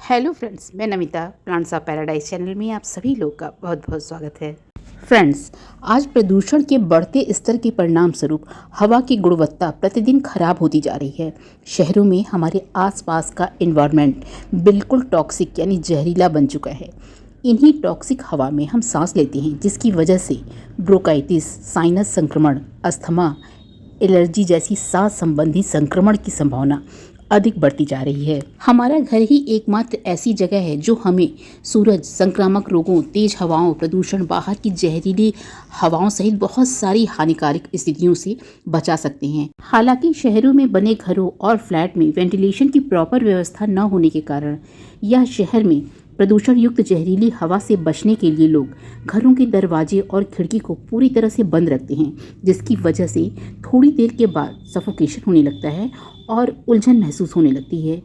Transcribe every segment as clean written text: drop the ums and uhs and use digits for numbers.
Hello friends, मैं Namita plants of paradise channel में आप सभी लोग का बहुत बहुत स्वागत है। फ्रेंड्स, आज प्रदूषण के बढ़ते स्तर के परिणाम स्वरूप हवा की गुणवत्ता प्रतिदिन खराब होती जा रही है। शहरों में हमारे आसपास का एनवायरनमेंट बिल्कुल टॉक्सिक यानी जहरीला बन चुका है। इन्हीं टॉक्सिक हवा में हम सांस लेते हैं, जिसकी वजह से ब्रोंकाइटिस, साइनस संक्रमण, अस्थमा, एलर्जी जैसी सांस संबंधी संक्रमण की संभावना अधिक बढ़ती जा रही है। हमारा घर ही एकमात्र ऐसी जगह है जो हमें सूरज, संक्रामक रोगों, तेज हवाओं, प्रदूषण, बाहर की जहरीली हवाओं सहित बहुत सारी हानिकारक स्थितियों से बचा सकते हैं। हालांकि शहरों में बने घरों और फ्लैट में वेंटिलेशन की प्रॉपर व्यवस्था न होने के कारण या शहर में प्रदूषण युक्त जहरीली हवा से बचने के लिए लोग घरों के दरवाजे और खिड़की को पूरी तरह से बंद रखते हैं, जिसकी वजह से थोड़ी देर के बाद सफोकेशन होने लगता है और उलझन महसूस होने लगती है।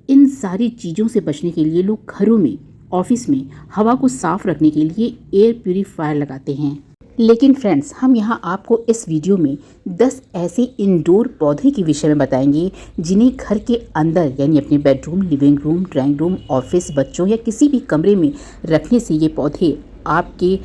इन सारी चीज़ों से बचने के लिए लोग घरों में, ऑफिस में हवा को साफ रखने के लिए एयर प्यूरीफायर लगाते हैं। लेकिन फ्रेंड्स, हम यहाँ आपको इस वीडियो में 10 ऐसे इंडोर पौधे के विषय में बताएंगे जिन्हें घर के अंदर यानी अपने bedroom, living room, drawing room, office, बच्चों या किसी भी कमरे में रखने से ये पौधे आपके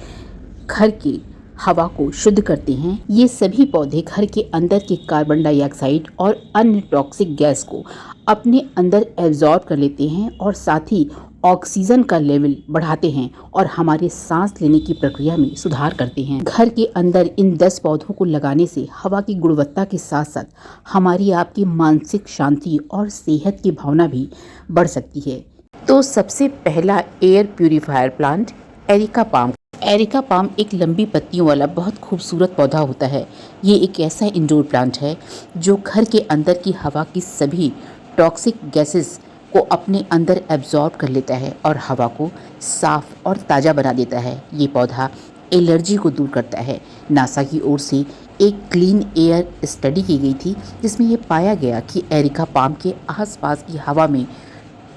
घर की हवा को शुद्ध करते हैं। ये सभी पौधे घर के अंदर के कार्बन डाइऑक्साइड और अन्य टॉक्सिक गैस को अपने अंदर एब्जॉर्ब कर लेते हैं और साथ ही ऑक्सीजन का लेवल बढ़ाते हैं और हमारे सांस लेने की प्रक्रिया में सुधार करते हैं। घर के अंदर इन 10 पौधों को लगाने से हवा की गुणवत्ता के साथ साथ हमारी आपकी मानसिक शांति और सेहत की भावना भी बढ़ सकती है। तो सबसे पहला air purifier plant areca palm. Areca palm एक लंबी पत्तियों वाला बहुत खूबसूरत पौधा होता है। ये एक ऐसा इंडोर प्लांट है जो घर के अंदर की हवा की सभी टॉक्सिक गैसेस को अपने अंदर एब्जॉर्ब कर लेता है और हवा को साफ और ताज़ा बना देता है। ये पौधा एलर्जी को दूर करता है। नासा की ओर से एक क्लीन एयर स्टडी की गई थी जिसमें ये पाया गया कि एरिका पाम के आसपास की हवा में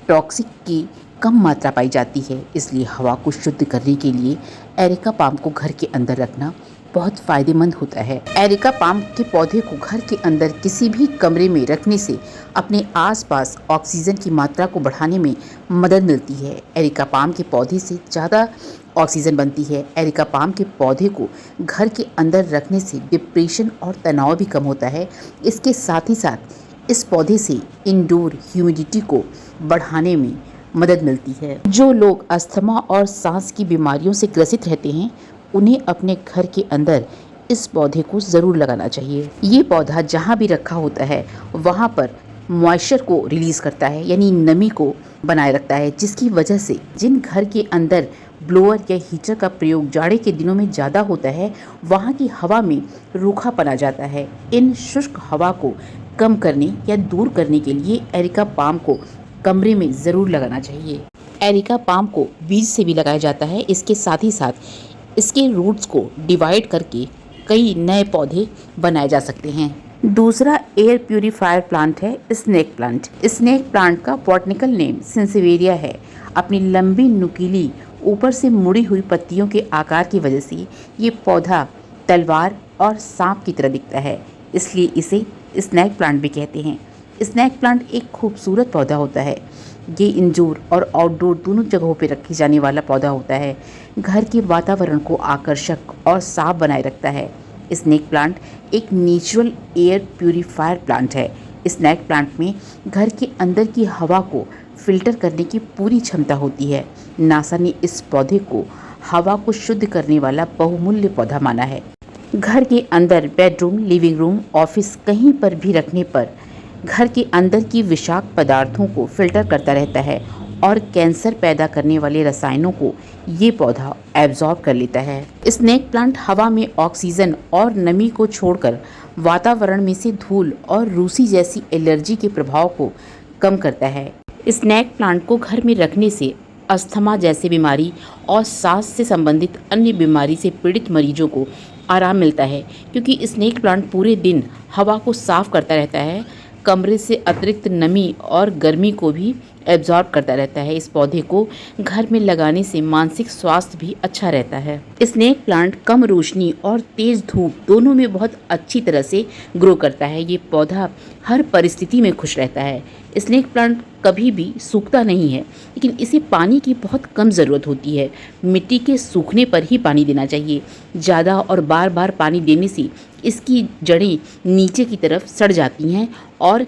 टॉक्सिक की कम मात्रा पाई जाती है। इसलिए हवा को शुद्ध करने के लिए एरिका पाम को घर के अंदर रखना बहुत फ़ायदेमंद होता है। एरिका पाम के पौधे को घर के अंदर किसी भी कमरे में रखने से अपने आसपास ऑक्सीजन की मात्रा को बढ़ाने में मदद मिलती है। एरिका पाम के पौधे से ज़्यादा ऑक्सीजन बनती है। एरिका पाम के पौधे को घर के अंदर रखने से डिप्रेशन और तनाव भी कम होता है। इसके साथ ही साथ इस पौधे से इंडोर ह्यूमिडिटी को बढ़ाने में मदद मिलती है। जो लोग अस्थमा और सांस की बीमारियों से ग्रसित रहते हैं उन्हें अपने घर के अंदर इस पौधे को ज़रूर लगाना चाहिए। ये पौधा जहाँ भी रखा होता है वहाँ पर मॉइस्चर को रिलीज़ करता है यानी नमी को बनाए रखता है, जिसकी वजह से जिन घर के अंदर ब्लोअर या हीटर का प्रयोग जाड़े के दिनों में ज़्यादा होता है वहाँ की हवा में रूखापन आ जाता है। इन शुष्क हवा को कम करने या दूर करने के लिए एरिका पाम को कमरे में ज़रूर लगाना चाहिए। एरिका पाम को बीज से भी लगाया जाता है। इसके साथ ही साथ इसके रूट्स को डिवाइड करके कई नए पौधे बनाए जा सकते हैं। दूसरा एयर प्यूरीफायर प्लांट है स्नेक प्लांट। स्नेक प्लांट का बॉटनिकल नेम सेंसेवेरिया है। अपनी लंबी, नुकीली, ऊपर से मुड़ी हुई पत्तियों के आकार की वजह से ये पौधा तलवार और सांप की तरह दिखता है, इसलिए इसे स्नेक प्लांट भी कहते हैं। स्नेक प्लांट एक खूबसूरत पौधा होता है। ये इंडोर और आउटडोर दोनों जगहों पर रखे जाने वाला पौधा होता है। घर के वातावरण को आकर्षक और साफ बनाए रखता है। स्नेक प्लांट एक नेचुरल एयर प्यूरीफायर प्लांट है। स्नेक प्लांट में घर के अंदर की हवा को फिल्टर करने की पूरी क्षमता होती है। नासा ने इस पौधे को हवा को शुद्ध करने वाला बहुमूल्य पौधा माना है। घर के अंदर बेडरूम, लिविंग रूम, ऑफिस कहीं पर भी रखने पर घर के अंदर की विषाक्त पदार्थों को फिल्टर करता रहता है और कैंसर पैदा करने वाले रसायनों को ये पौधा एब्जॉर्ब कर लेता है। स्नेक प्लांट हवा में ऑक्सीजन और नमी को छोड़कर वातावरण में से धूल और रूसी जैसी एलर्जी के प्रभाव को कम करता है। स्नेक प्लांट को घर में रखने से अस्थमा जैसी बीमारी और सांस से संबंधित अन्य बीमारी से पीड़ित मरीजों को आराम मिलता है, क्योंकि स्नेक प्लांट पूरे दिन हवा को साफ करता रहता है, कमरे से अतिरिक्त नमी और गर्मी को भी एब्जॉर्ब करता रहता है। इस पौधे को घर में लगाने से मानसिक स्वास्थ्य भी अच्छा रहता है। स्नेक प्लांट कम रोशनी और तेज धूप दोनों में बहुत अच्छी तरह से ग्रो करता है। ये पौधा हर परिस्थिति में खुश रहता है। स्नेक प्लांट कभी भी सूखता नहीं है, लेकिन इसे पानी की बहुत कम ज़रूरत होती है। मिट्टी के सूखने पर ही पानी देना चाहिए। ज़्यादा और बार बार पानी देने से इसकी जड़ें नीचे की तरफ सड़ जाती हैं और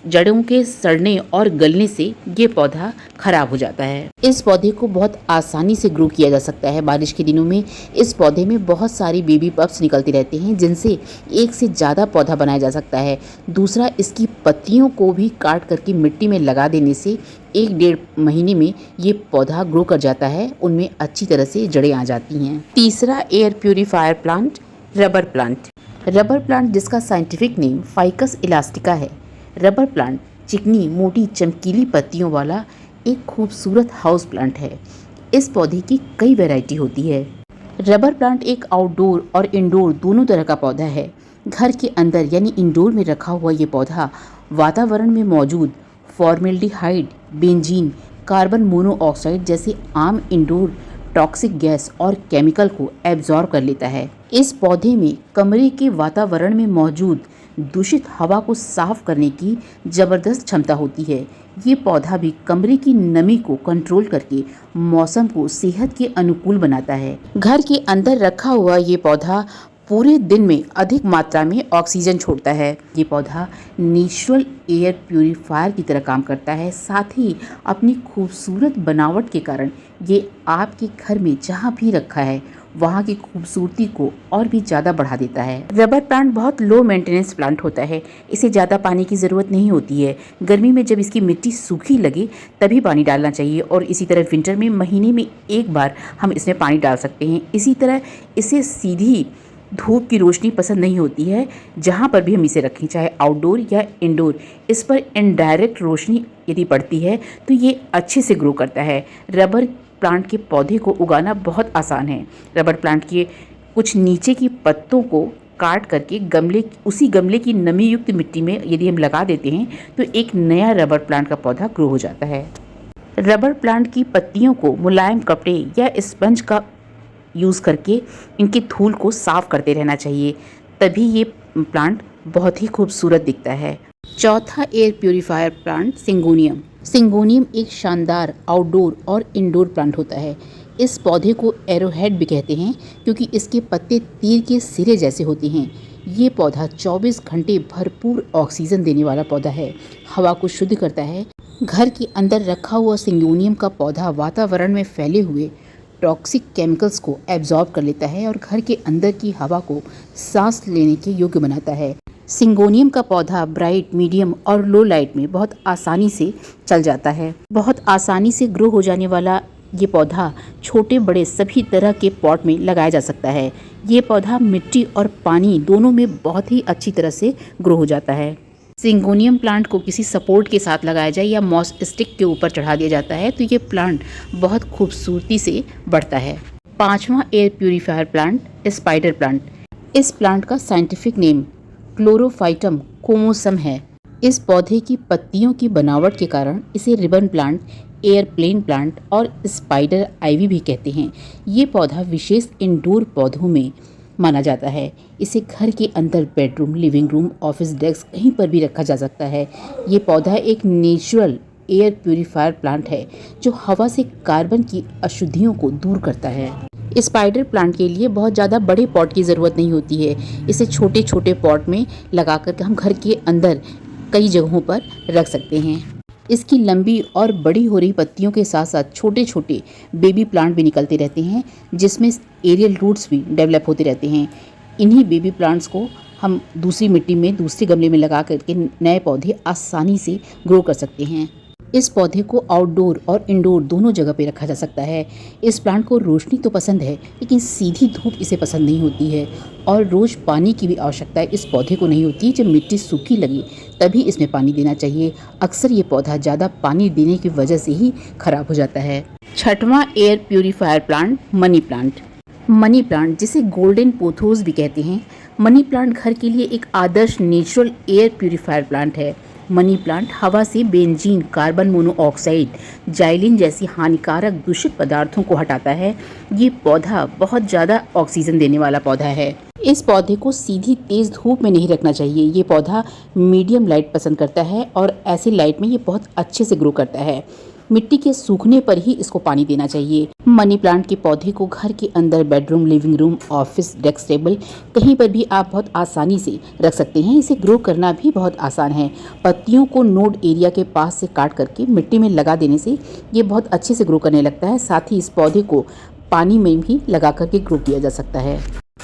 जड़ों के सड़ने और गलने से ये पौधा खराब हो जाता है। इस पौधे को बहुत आसानी से ग्रो किया जा सकता है। बारिश के दिनों में इस पौधे में बहुत सारी बेबी पप्स निकलते रहते हैं, जिनसे एक से ज़्यादा पौधा बनाया जा सकता है। दूसरा, इसकी पत्तियों को भी काट करके मिट्टी में लगा देने से 1-1.5 महीने में ये पौधा ग्रो कर जाता है। उनमें अच्छी तरह से जड़ें आ जाती हैं। तीसरा, air purifier plant, rubber plant. Rubber plant, जिसका साइंटिफिक नेम फाइकस इलास्टिका है। रबर प्लांट चिकनी, मोटी, चमकीली पत्तियों वाला एक खूबसूरत हाउस प्लांट है। इस पौधे की कई वैरायटी होती है। रबर प्लांट एक आउटडोर और इंडोर दोनों तरह का पौधा है। घर के अंदर यानी इंडोर में रखा हुआ ये पौधा वातावरण में मौजूद फॉर्मेल्डिहाइड, बेंजीन, कार्बन मोनोऑक्साइड जैसे आम इंडोर टॉक्सिक गैस और केमिकल को एब्जॉर्ब कर लेता है। इस पौधे में कमरे के वातावरण में मौजूद दूषित हवा को साफ करने की ज़बरदस्त क्षमता होती है। ये पौधा भी कमरे की नमी को कंट्रोल करके मौसम को सेहत के अनुकूल बनाता है। घर के अंदर रखा हुआ ये पौधा पूरे दिन में अधिक मात्रा में ऑक्सीजन छोड़ता है। ये पौधा नेचुरल एयर प्यूरीफायर की तरह काम करता है। साथ ही अपनी खूबसूरत बनावट के कारण ये आपके घर में जहाँ भी रखा है वहाँ की खूबसूरती को और भी ज़्यादा बढ़ा देता है। रबर प्लांट बहुत लो मेंटेनेंस प्लांट होता है। इसे ज़्यादा पानी की ज़रूरत नहीं होती है। गर्मी में जब इसकी मिट्टी सूखी लगे तभी पानी डालना चाहिए, और इसी तरह विंटर में महीने में एक बार हम इसमें पानी डाल सकते हैं। इसी तरह इसे सीधी धूप की रोशनी पसंद नहीं होती है। जहाँ पर भी हम इसे रखें, चाहे आउटडोर या इंडोर, इस पर इनडायरेक्ट रोशनी यदि पड़ती है तो ये अच्छे से ग्रो करता है। रबर प्लांट के पौधे को उगाना बहुत आसान है। रबर प्लांट के कुछ नीचे की पत्तों को काट करके उसी गमले की नमी युक्त मिट्टी में यदि हम लगा देते हैं तो एक नया रबर प्लांट का पौधा ग्रो हो जाता है। रबर प्लांट की पत्तियों को मुलायम कपड़े या स्पंज का यूज़ करके इनके धूल को साफ करते रहना चाहिए, तभी ये प्लांट बहुत ही खूबसूरत दिखता है। चौथा, air purifier plant, syngonium. Syngonium एक शानदार आउटडोर और इंडोर प्लांट होता है। इस पौधे को एरोहेड भी कहते हैं क्योंकि इसके पत्ते तीर के सिरे जैसे होते हैं। ये पौधा 24 घंटे भरपूर ऑक्सीजन देने वाला पौधा है, हवा को शुद्ध करता है। घर के अंदर रखा हुआ सिंगोनियम का पौधा वातावरण में फैले हुए टॉक्सिक केमिकल्स को एब्जॉर्ब कर लेता है और घर के अंदर की हवा को सांस लेने के योग्य बनाता है। सिंगोनियम का पौधा ब्राइट, मीडियम और लो लाइट में बहुत आसानी से चल जाता है। बहुत आसानी से ग्रो हो जाने वाला ये पौधा छोटे बड़े सभी तरह के पॉट में लगाया जा सकता है। ये पौधा मिट्टी और पानी दोनों में बहुत ही अच्छी तरह से ग्रो हो जाता है। सिंगोनियम प्लांट को किसी सपोर्ट के साथ लगाया जाए या मॉस स्टिक के ऊपर चढ़ा दिया जाता है तो ये प्लांट बहुत खूबसूरती से बढ़ता है। पांचवा, air purifier plant, spider plant. इस प्लांट का साइंटिफिक नेम क्लोरोफाइटम कोमोसम है। इस पौधे की पत्तियों की बनावट के कारण इसे रिबन प्लांट, एयरप्लेन प्लांट और स्पाइडर आइवी भी कहते हैं। ये पौधा विशेष इंडोर पौधों में माना जाता है। इसे घर के अंदर bedroom, living room, office desk कहीं पर भी रखा जा सकता है। ये पौधा एक नेचुरल एयर प्यूरीफायर प्लांट है जो हवा से कार्बन की अशुद्धियों को दूर करता है। स्पाइडर प्लांट के लिए बहुत ज़्यादा बड़े पॉट की ज़रूरत नहीं होती है। इसे छोटे छोटे पॉट में लगा कर हम घर के अंदर कई जगहों पर रख सकते हैं। इसकी लंबी और बड़ी हो रही पत्तियों के साथ साथ छोटे छोटे बेबी प्लांट भी निकलते रहते हैं, जिसमें एरियल रूट्स भी डेवलप होते रहते हैं। इन्हीं बेबी प्लांट्स को हम दूसरी मिट्टी में, दूसरे गमले में लगा करके नए पौधे आसानी से ग्रो कर सकते हैं। इस पौधे को आउटडोर और इंडोर दोनों जगह पे रखा जा सकता है। इस प्लांट को रोशनी तो पसंद है, लेकिन सीधी धूप इसे पसंद नहीं होती है और रोज़ पानी की भी आवश्यकता इस पौधे को नहीं होती। जब मिट्टी सूखी लगे तभी इसमें पानी देना चाहिए। अक्सर ये पौधा ज़्यादा पानी देने की वजह से ही खराब हो जाता है। छठवां, air purifier plant, money plant. Money plant, जिसे गोल्डन पोथोस भी कहते हैं, मनी प्लांट घर के लिए एक आदर्श नेचुरल एयर प्यूरीफायर प्लांट है। मनी प्लांट हवा से बेंजीन, कार्बन मोनोऑक्साइड, जाइलिन जैसी हानिकारक दूषित पदार्थों को हटाता है। ये पौधा बहुत ज़्यादा ऑक्सीजन देने वाला पौधा है। इस पौधे को सीधी तेज़ धूप में नहीं रखना चाहिए। ये पौधा मीडियम लाइट पसंद करता है और ऐसी लाइट में ये बहुत अच्छे से ग्रो करता है। मिट्टी के सूखने पर ही इसको पानी देना चाहिए। मनी प्लांट के पौधे को घर के अंदर bedroom, living room, office, desk, table कहीं पर भी आप बहुत आसानी से रख सकते हैं। इसे ग्रो करना भी बहुत आसान है। पत्तियों को नोड एरिया के पास से काट करके मिट्टी में लगा देने से ये बहुत अच्छे से ग्रो करने लगता है। साथ ही इस पौधे को पानी में भी लगा करके ग्रो किया जा सकता है।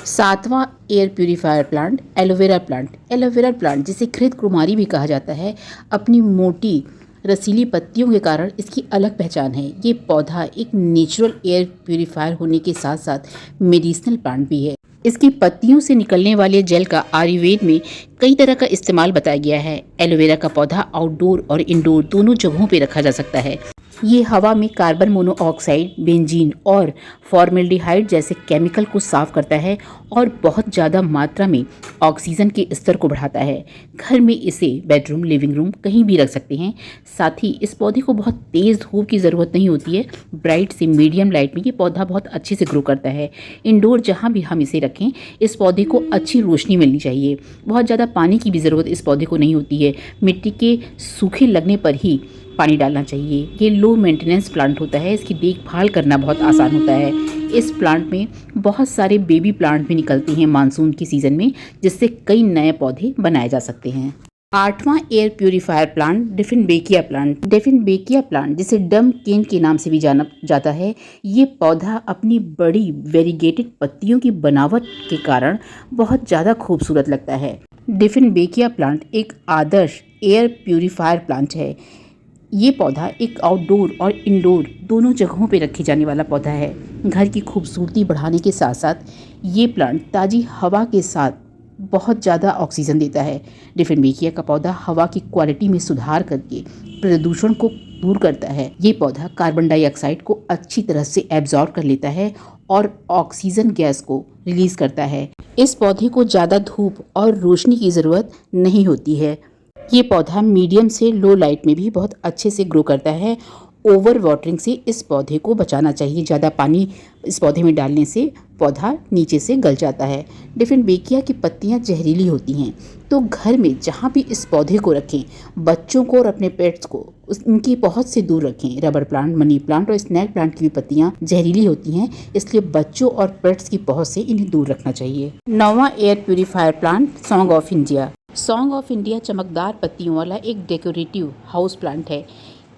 7वां air purifier plant aloe vera plant. Aloe vera plant जिसे घृत कुमारी भी कहा जाता है, अपनी मोटी रसीली पत्तियों के कारण इसकी अलग पहचान है। ये पौधा एक नेचुरल एयर प्यूरीफायर होने के साथ साथ मेडिसिनल प्लांट भी है। इसकी पत्तियों से निकलने वाले जेल का आयुर्वेद में कई तरह का इस्तेमाल बताया गया है। एलोवेरा का पौधा आउटडोर और इंडोर दोनों जगहों पर रखा जा सकता है। ये हवा में कार्बन मोनोऑक्साइड, बेंजीन और फॉर्मेल्डिहाइड जैसे केमिकल को साफ करता है और बहुत ज़्यादा मात्रा में ऑक्सीजन के स्तर को बढ़ाता है। घर में इसे बेडरूम, लिविंग रूम कहीं भी रख सकते हैं। साथ ही इस पौधे को बहुत तेज़ धूप की ज़रूरत नहीं होती है। ब्राइट से मीडियम लाइट में ये पौधा बहुत अच्छे से ग्रो करता है। इंडोर जहाँ भी हम इसे रखें, इस पौधे को अच्छी रोशनी मिलनी चाहिए। बहुत ज़्यादा पानी की भी ज़रूरत इस पौधे को नहीं होती है। मिट्टी के सूखे लगने पर ही पानी डालना चाहिए। ये लो मेंटेनेंस प्लांट होता है। इसकी देखभाल करना बहुत आसान होता है। इस प्लांट में बहुत सारे बेबी प्लांट भी निकलते हैं मानसून की सीज़न में, जिससे कई नए पौधे बनाए जा सकते हैं। 8वां air purifier plant dieffenbachia plant. Dieffenbachia plant जिसे डम केन के नाम से भी जाना जाता है, ये पौधा अपनी बड़ी वेरीगेटेड पत्तियों की बनावट के कारण बहुत ज़्यादा खूबसूरत लगता है। डिफिनबेकिया प्लांट एक आदर्श एयर प्यूरीफायर प्लांट है। ये पौधा एक आउटडोर और इंडोर दोनों जगहों पे रखे जाने वाला पौधा है। घर की खूबसूरती बढ़ाने के साथ साथ ये प्लांट ताज़ी हवा के साथ बहुत ज़्यादा ऑक्सीजन देता है। डिफिनबेकिया का पौधा हवा की क्वालिटी में सुधार करके प्रदूषण को दूर करता है। ये पौधा कार्बन डाइऑक्साइड को अच्छी तरह से एब्जॉर्ब कर लेता है और ऑक्सीजन गैस को रिलीज़ करता है। इस पौधे को ज़्यादा धूप और रोशनी की ज़रूरत नहीं होती है। ये पौधा मीडियम से लो लाइट में भी बहुत अच्छे से ग्रो करता है। ओवर वाटरिंग से इस पौधे को बचाना चाहिए। ज़्यादा पानी इस पौधे में डालने से पौधा नीचे से गल जाता है। डिफिनबेकिया की पत्तियां जहरीली होती हैं, तो घर में जहाँ भी इस पौधे को रखें, बच्चों को और अपने पेट्स को उनकी पहुंच से दूर रखें। रबर प्लांट, मनी प्लांट और स्नैक प्लांट की भी पत्तियां जहरीली होती हैं, इसलिए बच्चों और पेट्स की पहुंच से इन्हें दूर रखना चाहिए। 9वां air purifier plant song of India. Song of India चमकदार पत्तियों वाला एक डेकोरेटिव हाउस प्लांट है।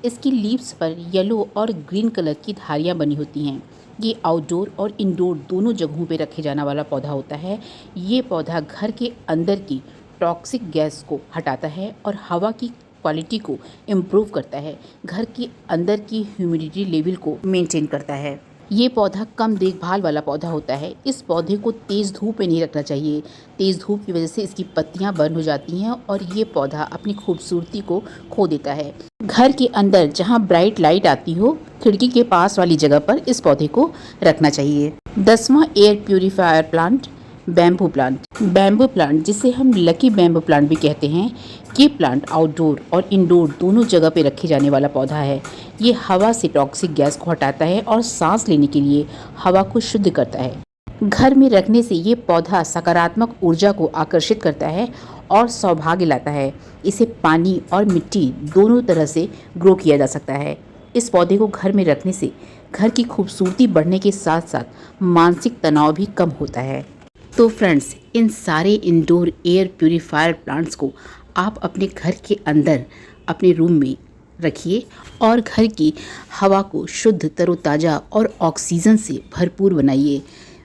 इसकी लीव्स पर येलो और ग्रीन कलर की धारियाँ बनी होती हैं। ये आउटडोर और इंडोर दोनों जगहों पे रखे जाने वाला पौधा होता है। ये पौधा घर के अंदर की टॉक्सिक गैस को हटाता है और हवा की क्वालिटी को इम्प्रूव करता है। घर के अंदर की ह्यूमिडिटी लेवल को मेंटेन करता है। ये पौधा कम देखभाल वाला पौधा होता है। इस पौधे को तेज़ धूप में नहीं रखना चाहिए। तेज़ धूप की वजह से इसकी पत्तियां बर्न हो जाती हैं और ये पौधा अपनी खूबसूरती को खो देता है। घर के अंदर जहां ब्राइट लाइट आती हो, खिड़की के पास वाली जगह पर इस पौधे को रखना चाहिए। 10वां air purifier plant bamboo plant. Bamboo plant जिसे हम लकी बैम्बू प्लांट भी कहते हैं, ये प्लांट आउटडोर और इंडोर दोनों जगह पे रखे जाने वाला पौधा है। ये हवा से टॉक्सिक गैस को हटाता है और सांस लेने के लिए हवा को शुद्ध करता है। घर में रखने से ये पौधा सकारात्मक ऊर्जा को आकर्षित करता है और सौभाग्य लाता है। इसे पानी और मिट्टी दोनों तरह से ग्रो किया जा सकता है। इस पौधे को घर में रखने से घर की खूबसूरती बढ़ने के साथ साथ मानसिक तनाव भी कम होता है। तो फ्रेंड्स, इन सारे इंडोर एयर प्यूरीफायर प्लांट्स को आप अपने घर के अंदर अपने रूम में रखिए और घर की हवा को शुद्ध, तरोताज़ा और ऑक्सीजन से भरपूर बनाइए।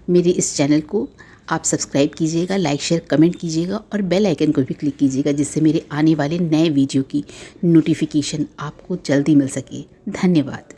मेरे इस चैनल को आप सब्सक्राइब कीजिएगा, लाइक, शेयर, कमेंट कीजिएगा और बेल आइकन को भी क्लिक कीजिएगा, जिससे मेरे आने वाले नए वीडियो की नोटिफिकेशन आपको जल्दी मिल सके। धन्यवाद।